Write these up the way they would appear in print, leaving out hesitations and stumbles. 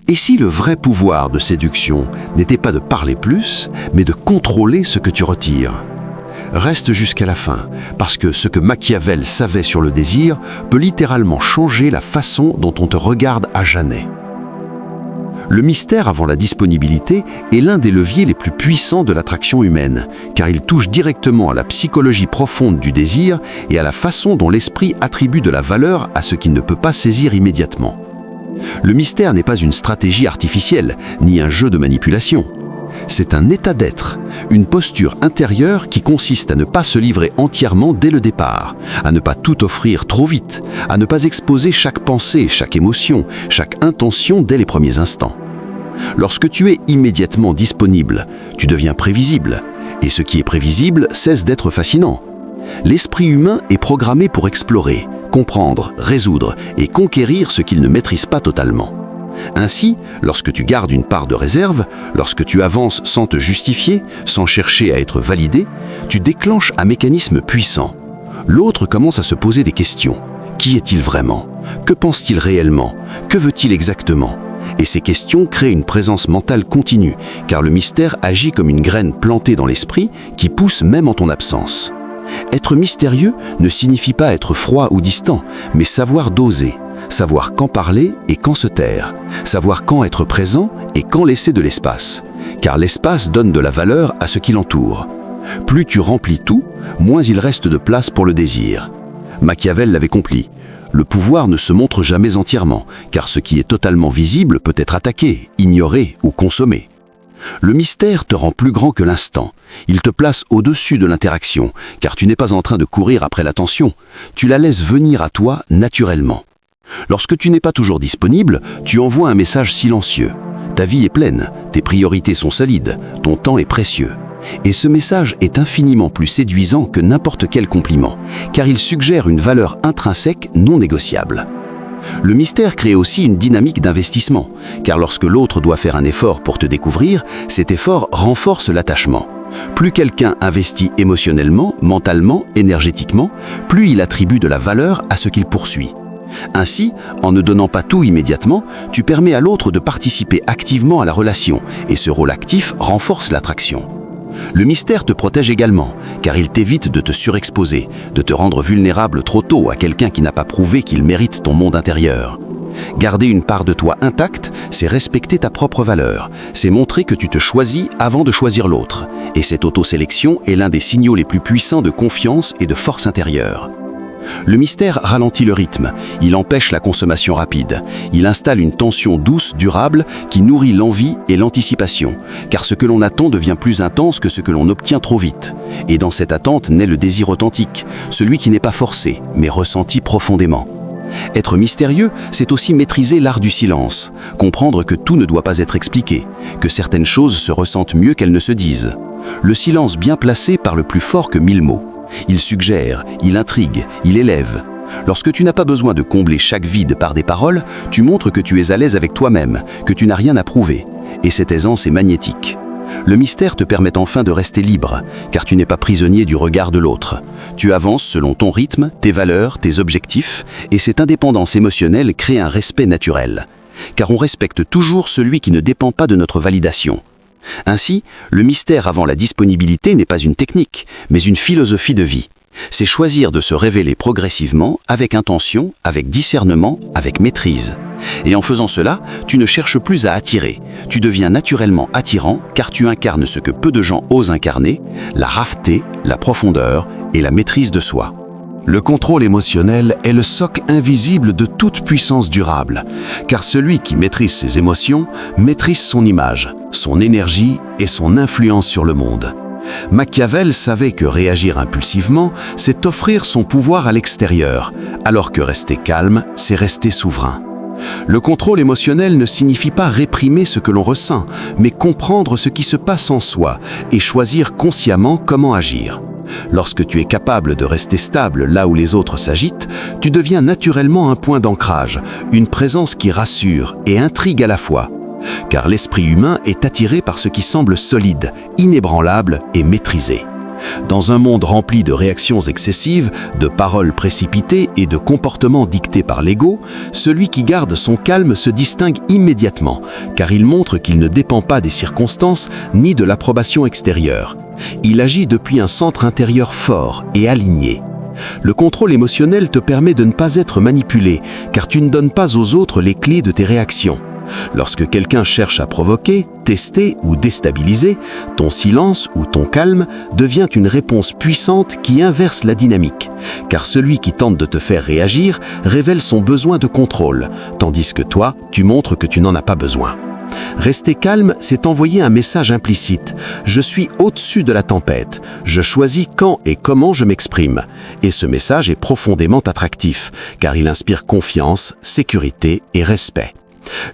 Et si le vrai pouvoir de séduction n'était pas de parler plus, mais de contrôler ce que tu retires? Reste jusqu'à la fin, parce que ce que Machiavel savait sur le désir peut littéralement changer la façon dont on te regarde à jamais. Le mystère avant la disponibilité est l'un des leviers les plus puissants de l'attraction humaine, car il touche directement à la psychologie profonde du désir et à la façon dont l'esprit attribue de la valeur à ce qu'il ne peut pas saisir immédiatement. Le mystère n'est pas une stratégie artificielle, ni un jeu de manipulation. C'est un état d'être, une posture intérieure qui consiste à ne pas se livrer entièrement dès le départ, à ne pas tout offrir trop vite, à ne pas exposer chaque pensée, chaque émotion, chaque intention dès les premiers instants. Lorsque tu es immédiatement disponible, tu deviens prévisible, et ce qui est prévisible cesse d'être fascinant. L'esprit humain est programmé pour explorer, comprendre, résoudre et conquérir ce qu'il ne maîtrise pas totalement. Ainsi, lorsque tu gardes une part de réserve, lorsque tu avances sans te justifier, sans chercher à être validé, tu déclenches un mécanisme puissant. L'autre commence à se poser des questions. Qui est-il vraiment? Que pense-t-il réellement? Que veut-il exactement? Et ces questions créent une présence mentale continue, car le mystère agit comme une graine plantée dans l'esprit qui pousse même en ton absence. Être mystérieux ne signifie pas être froid ou distant, mais savoir doser. Savoir quand parler et quand se taire, savoir quand être présent et quand laisser de l'espace, car l'espace donne de la valeur à ce qui l'entoure. Plus tu remplis tout, moins il reste de place pour le désir. Machiavel l'avait compris, le pouvoir ne se montre jamais entièrement, car ce qui est totalement visible peut être attaqué, ignoré ou consommé. Le mystère te rend plus grand que l'instant, il te place au-dessus de l'interaction, car tu n'es pas en train de courir après l'attention, tu la laisses venir à toi naturellement. Lorsque tu n'es pas toujours disponible, tu envoies un message silencieux. Ta vie est pleine, tes priorités sont solides, ton temps est précieux. Et ce message est infiniment plus séduisant que n'importe quel compliment, car il suggère une valeur intrinsèque non négociable. Le mystère crée aussi une dynamique d'investissement, car lorsque l'autre doit faire un effort pour te découvrir, cet effort renforce l'attachement. Plus quelqu'un investit émotionnellement, mentalement, énergétiquement, plus il attribue de la valeur à ce qu'il poursuit. Ainsi, en ne donnant pas tout immédiatement, tu permets à l'autre de participer activement à la relation, et ce rôle actif renforce l'attraction. Le mystère te protège également, car il t'évite de te surexposer, de te rendre vulnérable trop tôt à quelqu'un qui n'a pas prouvé qu'il mérite ton monde intérieur. Garder une part de toi intacte, c'est respecter ta propre valeur, c'est montrer que tu te choisis avant de choisir l'autre, et cette autosélection est l'un des signaux les plus puissants de confiance et de force intérieure. Le mystère ralentit le rythme, il empêche la consommation rapide, il installe une tension douce, durable, qui nourrit l'envie et l'anticipation, car ce que l'on attend devient plus intense que ce que l'on obtient trop vite. Et dans cette attente naît le désir authentique, celui qui n'est pas forcé, mais ressenti profondément. Être mystérieux, c'est aussi maîtriser l'art du silence, comprendre que tout ne doit pas être expliqué, que certaines choses se ressentent mieux qu'elles ne se disent. Le silence bien placé parle plus fort que 1000 mots. Il suggère, il intrigue, il élève. Lorsque tu n'as pas besoin de combler chaque vide par des paroles, tu montres que tu es à l'aise avec toi-même, que tu n'as rien à prouver. Et cette aisance est magnétique. Le mystère te permet enfin de rester libre, car tu n'es pas prisonnier du regard de l'autre. Tu avances selon ton rythme, tes valeurs, tes objectifs, et cette indépendance émotionnelle crée un respect naturel. Car on respecte toujours celui qui ne dépend pas de notre validation. Ainsi, le mystère avant la disponibilité n'est pas une technique, mais une philosophie de vie. C'est choisir de se révéler progressivement, avec intention, avec discernement, avec maîtrise. Et en faisant cela, tu ne cherches plus à attirer. Tu deviens naturellement attirant car tu incarnes ce que peu de gens osent incarner, la rareté, la profondeur et la maîtrise de soi. Le contrôle émotionnel est le socle invisible de toute puissance durable, car celui qui maîtrise ses émotions maîtrise son image, son énergie et son influence sur le monde. Machiavel savait que réagir impulsivement, c'est offrir son pouvoir à l'extérieur, alors que rester calme, c'est rester souverain. Le contrôle émotionnel ne signifie pas réprimer ce que l'on ressent, mais comprendre ce qui se passe en soi et choisir consciemment comment agir. Lorsque tu es capable de rester stable là où les autres s'agitent, tu deviens naturellement un point d'ancrage, une présence qui rassure et intrigue à la fois. Car l'esprit humain est attiré par ce qui semble solide, inébranlable et maîtrisé. Dans un monde rempli de réactions excessives, de paroles précipitées et de comportements dictés par l'ego, celui qui garde son calme se distingue immédiatement, car il montre qu'il ne dépend pas des circonstances ni de l'approbation extérieure. Il agit depuis un centre intérieur fort et aligné. Le contrôle émotionnel te permet de ne pas être manipulé, car tu ne donnes pas aux autres les clés de tes réactions. Lorsque quelqu'un cherche à provoquer, tester ou déstabiliser, ton silence ou ton calme devient une réponse puissante qui inverse la dynamique. Car celui qui tente de te faire réagir révèle son besoin de contrôle, tandis que toi, tu montres que tu n'en as pas besoin. Rester calme, c'est envoyer un message implicite. Je suis au-dessus de la tempête. Je choisis quand et comment je m'exprime. Et ce message est profondément attractif, car il inspire confiance, sécurité et respect.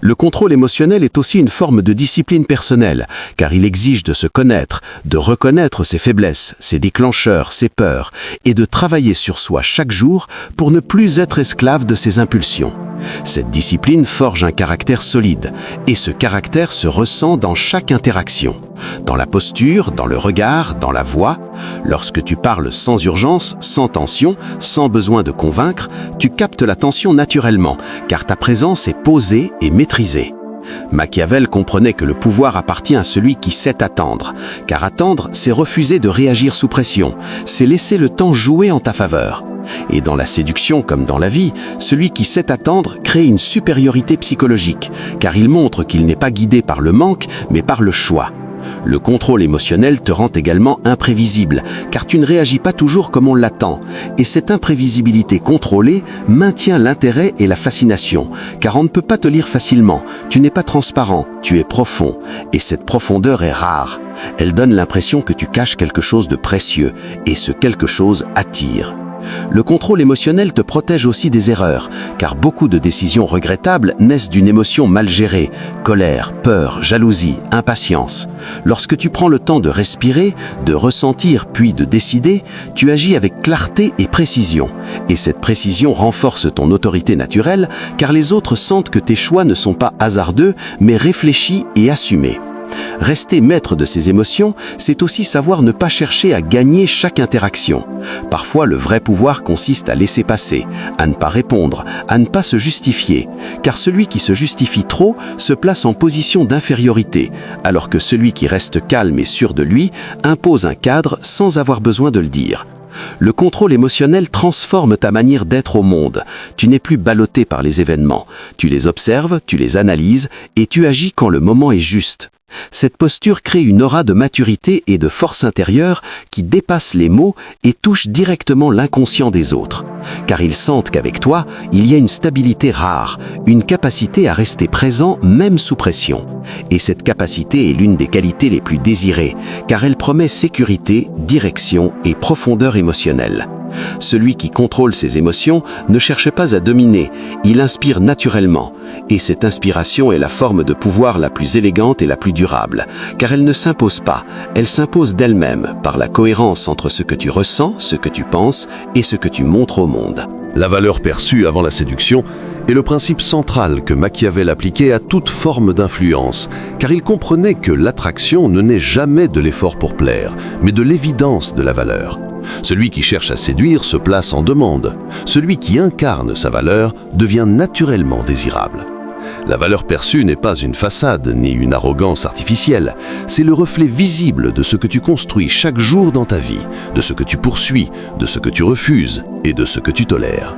Le contrôle émotionnel est aussi une forme de discipline personnelle, car il exige de se connaître, de reconnaître ses faiblesses, ses déclencheurs, ses peurs, et de travailler sur soi chaque jour pour ne plus être esclave de ses impulsions. Cette discipline forge un caractère solide, et ce caractère se ressent dans chaque interaction. Dans la posture, dans le regard, dans la voix. Lorsque tu parles sans urgence, sans tension, sans besoin de convaincre, tu captes l'attention naturellement, car ta présence est posée et maîtrisée. Machiavel comprenait que le pouvoir appartient à celui qui sait attendre, car attendre, c'est refuser de réagir sous pression, c'est laisser le temps jouer en ta faveur. Et dans la séduction comme dans la vie, celui qui sait attendre crée une supériorité psychologique, car il montre qu'il n'est pas guidé par le manque, mais par le choix. Le contrôle émotionnel te rend également imprévisible, car tu ne réagis pas toujours comme on l'attend. Et cette imprévisibilité contrôlée maintient l'intérêt et la fascination, car on ne peut pas te lire facilement. Tu n'es pas transparent, tu es profond. Et cette profondeur est rare. Elle donne l'impression que tu caches quelque chose de précieux, et ce quelque chose attire. Le contrôle émotionnel te protège aussi des erreurs, car beaucoup de décisions regrettables naissent d'une émotion mal gérée, colère, peur, jalousie, impatience. Lorsque tu prends le temps de respirer, de ressentir puis de décider, tu agis avec clarté et précision. Et cette précision renforce ton autorité naturelle, car les autres sentent que tes choix ne sont pas hasardeux, mais réfléchis et assumés. Rester maître de ses émotions, c'est aussi savoir ne pas chercher à gagner chaque interaction. Parfois, le vrai pouvoir consiste à laisser passer, à ne pas répondre, à ne pas se justifier. Car celui qui se justifie trop se place en position d'infériorité, alors que celui qui reste calme et sûr de lui impose un cadre sans avoir besoin de le dire. Le contrôle émotionnel transforme ta manière d'être au monde. Tu n'es plus ballotté par les événements. Tu les observes, tu les analyses et tu agis quand le moment est juste. Cette posture crée une aura de maturité et de force intérieure qui dépasse les mots et touche directement l'inconscient des autres. Car ils sentent qu'avec toi, il y a une stabilité rare, une capacité à rester présent même sous pression. Et cette capacité est l'une des qualités les plus désirées, car elle promet sécurité, direction et profondeur émotionnelle. Celui qui contrôle ses émotions ne cherche pas à dominer, il inspire naturellement. Et cette inspiration est la forme de pouvoir la plus élégante et la plus durable, car elle ne s'impose pas, elle s'impose d'elle-même par la cohérence entre ce que tu ressens, ce que tu penses et ce que tu montres au monde. La valeur perçue avant la séduction est le principe central que Machiavel appliquait à toute forme d'influence, car il comprenait que l'attraction ne naît jamais de l'effort pour plaire, mais de l'évidence de la valeur. Celui qui cherche à séduire se place en demande. Celui qui incarne sa valeur devient naturellement désirable. La valeur perçue n'est pas une façade ni une arrogance artificielle. C'est le reflet visible de ce que tu construis chaque jour dans ta vie, de ce que tu poursuis, de ce que tu refuses et de ce que tu tolères.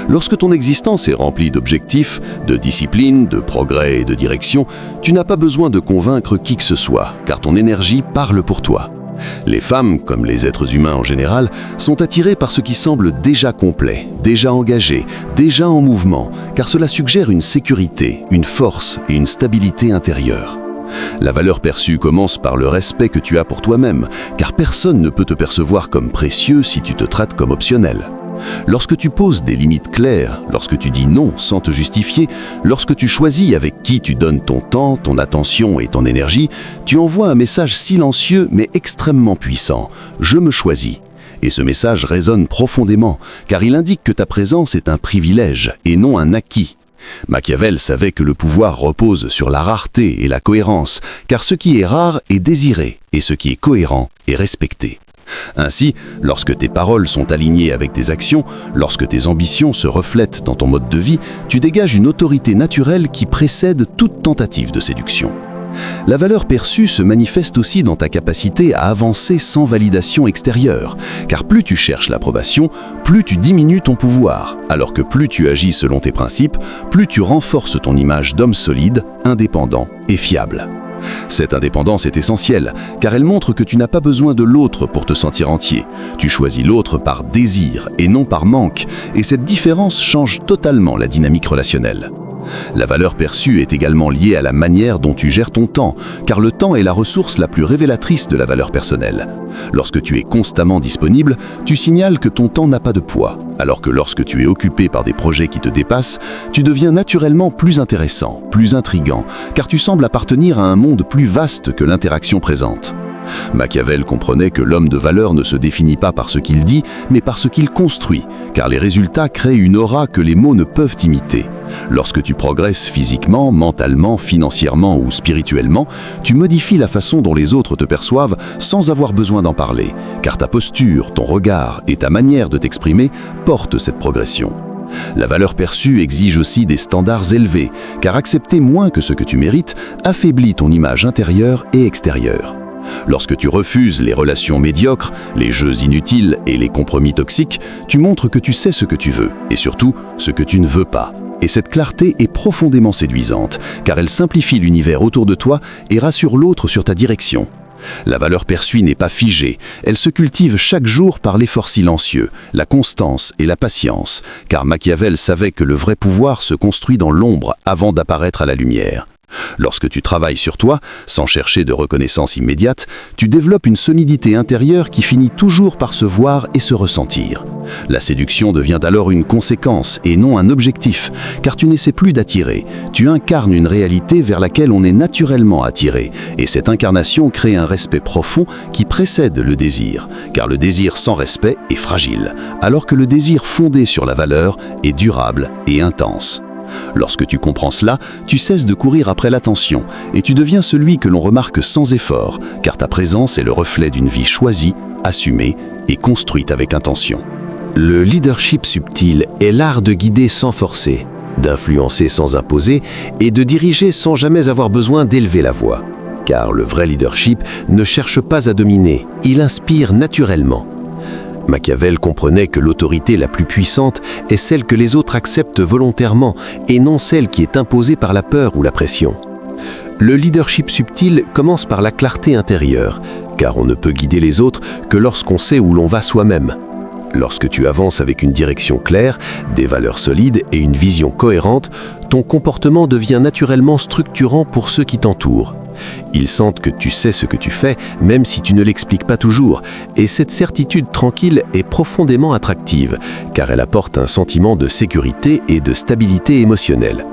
Lorsque ton existence est remplie d'objectifs, de discipline, de progrès et de direction, tu n'as pas besoin de convaincre qui que ce soit, car ton énergie parle pour toi. Les femmes, comme les êtres humains en général, sont attirées par ce qui semble déjà complet, déjà engagé, déjà en mouvement, car cela suggère une sécurité, une force et une stabilité intérieure. La valeur perçue commence par le respect que tu as pour toi-même, car personne ne peut te percevoir comme précieux si tu te traites comme optionnel. Lorsque tu poses des limites claires, lorsque tu dis non sans te justifier, lorsque tu choisis avec qui tu donnes ton temps, ton attention et ton énergie, tu envoies un message silencieux mais extrêmement puissant. Je me choisis. Et ce message résonne profondément, car il indique que ta présence est un privilège et non un acquis. Machiavel savait que le pouvoir repose sur la rareté et la cohérence, car ce qui est rare est désiré et ce qui est cohérent est respecté. Ainsi, lorsque tes paroles sont alignées avec tes actions, lorsque tes ambitions se reflètent dans ton mode de vie, tu dégages une autorité naturelle qui précède toute tentative de séduction. La valeur perçue se manifeste aussi dans ta capacité à avancer sans validation extérieure, car plus tu cherches l'approbation, plus tu diminues ton pouvoir, alors que plus tu agis selon tes principes, plus tu renforces ton image d'homme solide, indépendant et fiable. Cette indépendance est essentielle, car elle montre que tu n'as pas besoin de l'autre pour te sentir entier. Tu choisis l'autre par désir et non par manque, et cette différence change totalement la dynamique relationnelle. La valeur perçue est également liée à la manière dont tu gères ton temps, car le temps est la ressource la plus révélatrice de la valeur personnelle. Lorsque tu es constamment disponible, tu signales que ton temps n'a pas de poids, alors que lorsque tu es occupé par des projets qui te dépassent, tu deviens naturellement plus intéressant, plus intriguant, car tu sembles appartenir à un monde plus vaste que l'interaction présente. Machiavel comprenait que l'homme de valeur ne se définit pas par ce qu'il dit, mais par ce qu'il construit, car les résultats créent une aura que les mots ne peuvent imiter. Lorsque tu progresses physiquement, mentalement, financièrement ou spirituellement, tu modifies la façon dont les autres te perçoivent sans avoir besoin d'en parler, car ta posture, ton regard et ta manière de t'exprimer portent cette progression. La valeur perçue exige aussi des standards élevés, car accepter moins que ce que tu mérites affaiblit ton image intérieure et extérieure. Lorsque tu refuses les relations médiocres, les jeux inutiles et les compromis toxiques, tu montres que tu sais ce que tu veux, et surtout ce que tu ne veux pas. Et cette clarté est profondément séduisante, car elle simplifie l'univers autour de toi et rassure l'autre sur ta direction. La valeur perçue n'est pas figée, elle se cultive chaque jour par l'effort silencieux, la constance et la patience, car Machiavel savait que le vrai pouvoir se construit dans l'ombre avant d'apparaître à la lumière. Lorsque tu travailles sur toi, sans chercher de reconnaissance immédiate, tu développes une solidité intérieure qui finit toujours par se voir et se ressentir. La séduction devient alors une conséquence et non un objectif, car tu n'essaies plus d'attirer, tu incarnes une réalité vers laquelle on est naturellement attiré, et cette incarnation crée un respect profond qui précède le désir, car le désir sans respect est fragile, alors que le désir fondé sur la valeur est durable et intense. Lorsque tu comprends cela, tu cesses de courir après l'attention et tu deviens celui que l'on remarque sans effort, car ta présence est le reflet d'une vie choisie, assumée et construite avec intention. Le leadership subtil est l'art de guider sans forcer, d'influencer sans imposer et de diriger sans jamais avoir besoin d'élever la voix. Car le vrai leadership ne cherche pas à dominer, il inspire naturellement. Machiavel comprenait que l'autorité la plus puissante est celle que les autres acceptent volontairement et non celle qui est imposée par la peur ou la pression. Le leadership subtil commence par la clarté intérieure, car on ne peut guider les autres que lorsqu'on sait où l'on va soi-même. Lorsque tu avances avec une direction claire, des valeurs solides et une vision cohérente, ton comportement devient naturellement structurant pour ceux qui t'entourent. Ils sentent que tu sais ce que tu fais, même si tu ne l'expliques pas toujours, et cette certitude tranquille est profondément attractive, car elle apporte un sentiment de sécurité et de stabilité émotionnelle.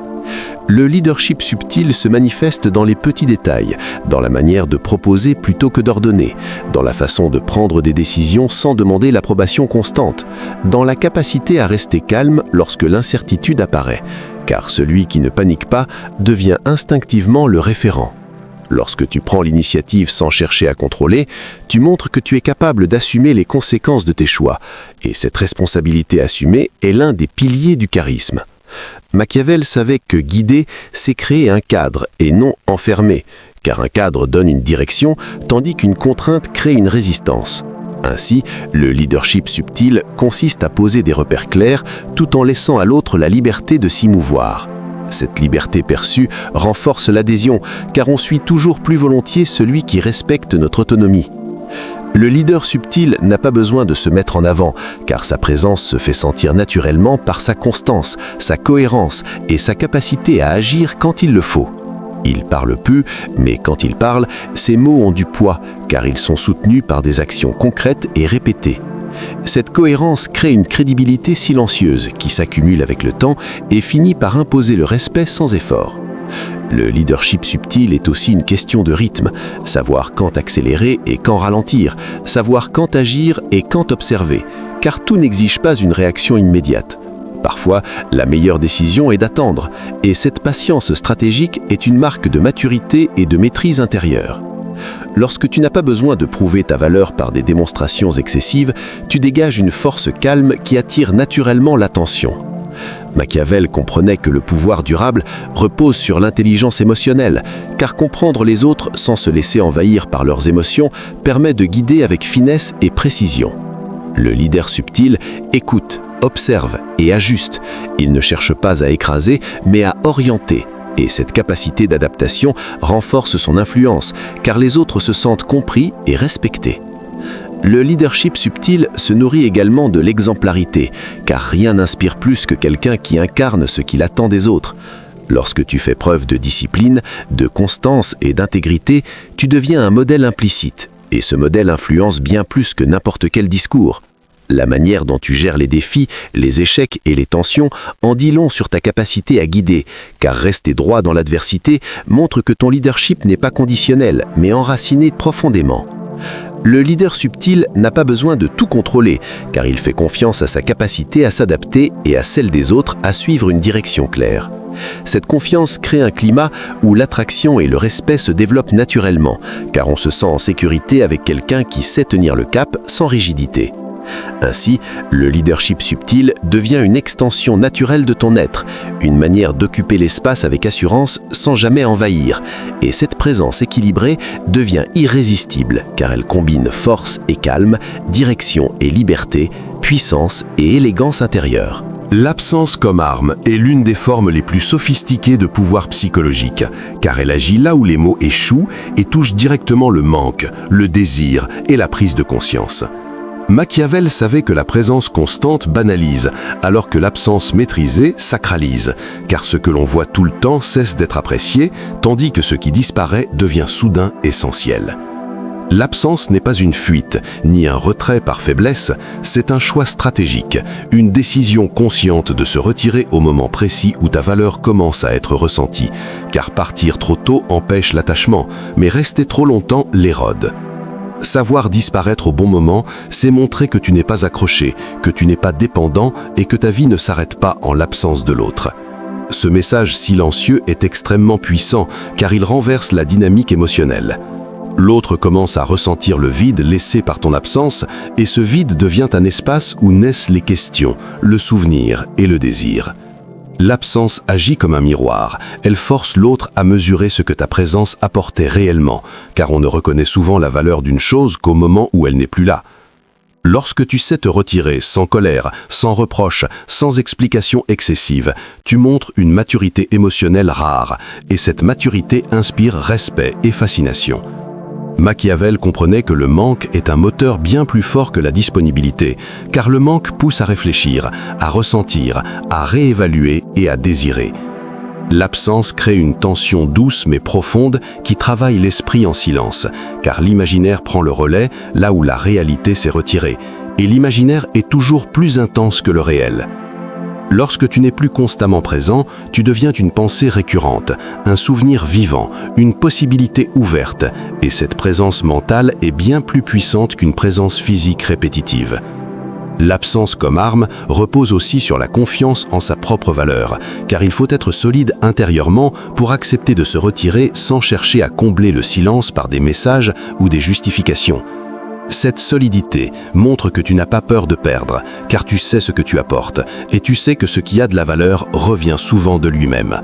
Le leadership subtil se manifeste dans les petits détails, dans la manière de proposer plutôt que d'ordonner, dans la façon de prendre des décisions sans demander l'approbation constante, dans la capacité à rester calme lorsque l'incertitude apparaît, car celui qui ne panique pas devient instinctivement le référent. Lorsque tu prends l'initiative sans chercher à contrôler, tu montres que tu es capable d'assumer les conséquences de tes choix, et cette responsabilité assumée est l'un des piliers du charisme. Machiavel savait que guider, c'est créer un cadre et non enfermer, car un cadre donne une direction, tandis qu'une contrainte crée une résistance. Ainsi, le leadership subtil consiste à poser des repères clairs tout en laissant à l'autre la liberté de s'y mouvoir. Cette liberté perçue renforce l'adhésion, car on suit toujours plus volontiers celui qui respecte notre autonomie. Le leader subtil n'a pas besoin de se mettre en avant, car sa présence se fait sentir naturellement par sa constance, sa cohérence et sa capacité à agir quand il le faut. Il parle peu, mais quand il parle, ses mots ont du poids, car ils sont soutenus par des actions concrètes et répétées. Cette cohérence crée une crédibilité silencieuse qui s'accumule avec le temps et finit par imposer le respect sans effort. Le leadership subtil est aussi une question de rythme, savoir quand accélérer et quand ralentir, savoir quand agir et quand observer, car tout n'exige pas une réaction immédiate. Parfois, la meilleure décision est d'attendre, et cette patience stratégique est une marque de maturité et de maîtrise intérieure. Lorsque tu n'as pas besoin de prouver ta valeur par des démonstrations excessives, tu dégages une force calme qui attire naturellement l'attention. Machiavel comprenait que le pouvoir durable repose sur l'intelligence émotionnelle, car comprendre les autres sans se laisser envahir par leurs émotions permet de guider avec finesse et précision. Le leader subtil écoute, observe et ajuste. Il ne cherche pas à écraser, mais à orienter. Et cette capacité d'adaptation renforce son influence, car les autres se sentent compris et respectés. Le leadership subtil se nourrit également de l'exemplarité, car rien n'inspire plus que quelqu'un qui incarne ce qu'il attend des autres. Lorsque tu fais preuve de discipline, de constance et d'intégrité, tu deviens un modèle implicite, et ce modèle influence bien plus que n'importe quel discours. La manière dont tu gères les défis, les échecs et les tensions en dit long sur ta capacité à guider, car rester droit dans l'adversité montre que ton leadership n'est pas conditionnel, mais enraciné profondément. Le leader subtil n'a pas besoin de tout contrôler, car il fait confiance à sa capacité à s'adapter et à celle des autres à suivre une direction claire. Cette confiance crée un climat où l'attraction et le respect se développent naturellement, car on se sent en sécurité avec quelqu'un qui sait tenir le cap sans rigidité. Ainsi, le leadership subtil devient une extension naturelle de ton être, une manière d'occuper l'espace avec assurance sans jamais envahir. Et cette présence équilibrée devient irrésistible, car elle combine force et calme, direction et liberté, puissance et élégance intérieure. L'absence comme arme est l'une des formes les plus sophistiquées de pouvoir psychologique, car elle agit là où les mots échouent et touche directement le manque, le désir et la prise de conscience. Machiavel savait que la présence constante banalise, alors que l'absence maîtrisée sacralise, car ce que l'on voit tout le temps cesse d'être apprécié, tandis que ce qui disparaît devient soudain essentiel. L'absence n'est pas une fuite, ni un retrait par faiblesse, c'est un choix stratégique, une décision consciente de se retirer au moment précis où ta valeur commence à être ressentie, car partir trop tôt empêche l'attachement, mais rester trop longtemps l'érode. Savoir disparaître au bon moment, c'est montrer que tu n'es pas accroché, que tu n'es pas dépendant et que ta vie ne s'arrête pas en l'absence de l'autre. Ce message silencieux est extrêmement puissant car il renverse la dynamique émotionnelle. L'autre commence à ressentir le vide laissé par ton absence et ce vide devient un espace où naissent les questions, le souvenir et le désir. L'absence agit comme un miroir, elle force l'autre à mesurer ce que ta présence apportait réellement, car on ne reconnaît souvent la valeur d'une chose qu'au moment où elle n'est plus là. Lorsque tu sais te retirer sans colère, sans reproche, sans explication excessive, tu montres une maturité émotionnelle rare, et cette maturité inspire respect et fascination. Machiavel comprenait que le manque est un moteur bien plus fort que la disponibilité, car le manque pousse à réfléchir, à ressentir, à réévaluer et à désirer. L'absence crée une tension douce mais profonde qui travaille l'esprit en silence, car l'imaginaire prend le relais là où la réalité s'est retirée, et l'imaginaire est toujours plus intense que le réel. Lorsque tu n'es plus constamment présent, tu deviens une pensée récurrente, un souvenir vivant, une possibilité ouverte, et cette présence mentale est bien plus puissante qu'une présence physique répétitive. L'absence comme arme repose aussi sur la confiance en sa propre valeur, car il faut être solide intérieurement pour accepter de se retirer sans chercher à combler le silence par des messages ou des justifications. Cette solidité montre que tu n'as pas peur de perdre, car tu sais ce que tu apportes, et tu sais que ce qui a de la valeur revient souvent de lui-même.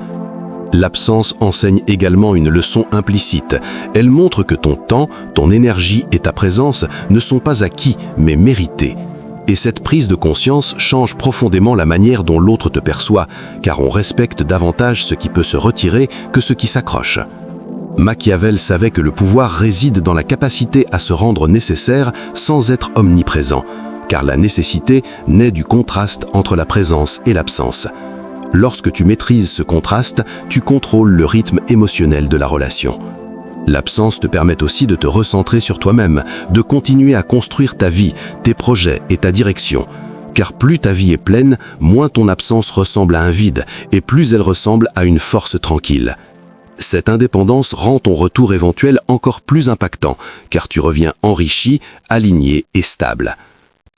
L'absence enseigne également une leçon implicite. Elle montre que ton temps, ton énergie et ta présence ne sont pas acquis, mais mérités. Et cette prise de conscience change profondément la manière dont l'autre te perçoit, car on respecte davantage ce qui peut se retirer que ce qui s'accroche. Machiavel savait que le pouvoir réside dans la capacité à se rendre nécessaire sans être omniprésent, car la nécessité naît du contraste entre la présence et l'absence. Lorsque tu maîtrises ce contraste, tu contrôles le rythme émotionnel de la relation. L'absence te permet aussi de te recentrer sur toi-même, de continuer à construire ta vie, tes projets et ta direction. Car plus ta vie est pleine, moins ton absence ressemble à un vide, et plus elle ressemble à une force tranquille. Cette indépendance rend ton retour éventuel encore plus impactant, car tu reviens enrichi, aligné et stable.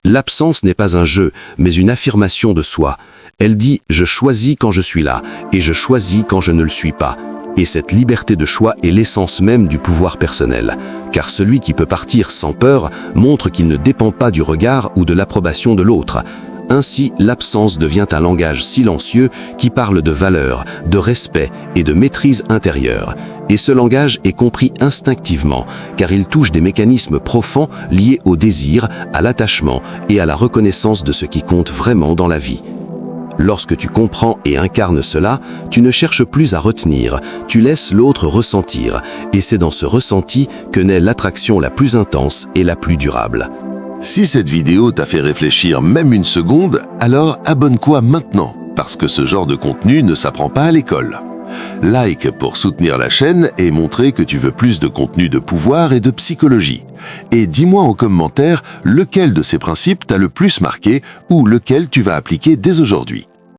L'absence n'est pas un jeu, mais une affirmation de soi. Elle dit « je choisis quand je suis là, et je choisis quand je ne le suis pas ». Et cette liberté de choix est l'essence même du pouvoir personnel, car celui qui peut partir sans peur montre qu'il ne dépend pas du regard ou de l'approbation de l'autre. Ainsi, l'absence devient un langage silencieux qui parle de valeur, de respect et de maîtrise intérieure. Et ce langage est compris instinctivement, car il touche des mécanismes profonds liés au désir, à l'attachement et à la reconnaissance de ce qui compte vraiment dans la vie. Lorsque tu comprends et incarnes cela, tu ne cherches plus à retenir, tu laisses l'autre ressentir, et c'est dans ce ressenti que naît l'attraction la plus intense et la plus durable. Si cette vidéo t'a fait réfléchir même une seconde, alors abonne-toi maintenant, parce que ce genre de contenu ne s'apprend pas à l'école. Like pour soutenir la chaîne et montrer que tu veux plus de contenu de pouvoir et de psychologie. Et dis-moi en commentaire lequel de ces principes t'a le plus marqué ou lequel tu vas appliquer dès aujourd'hui.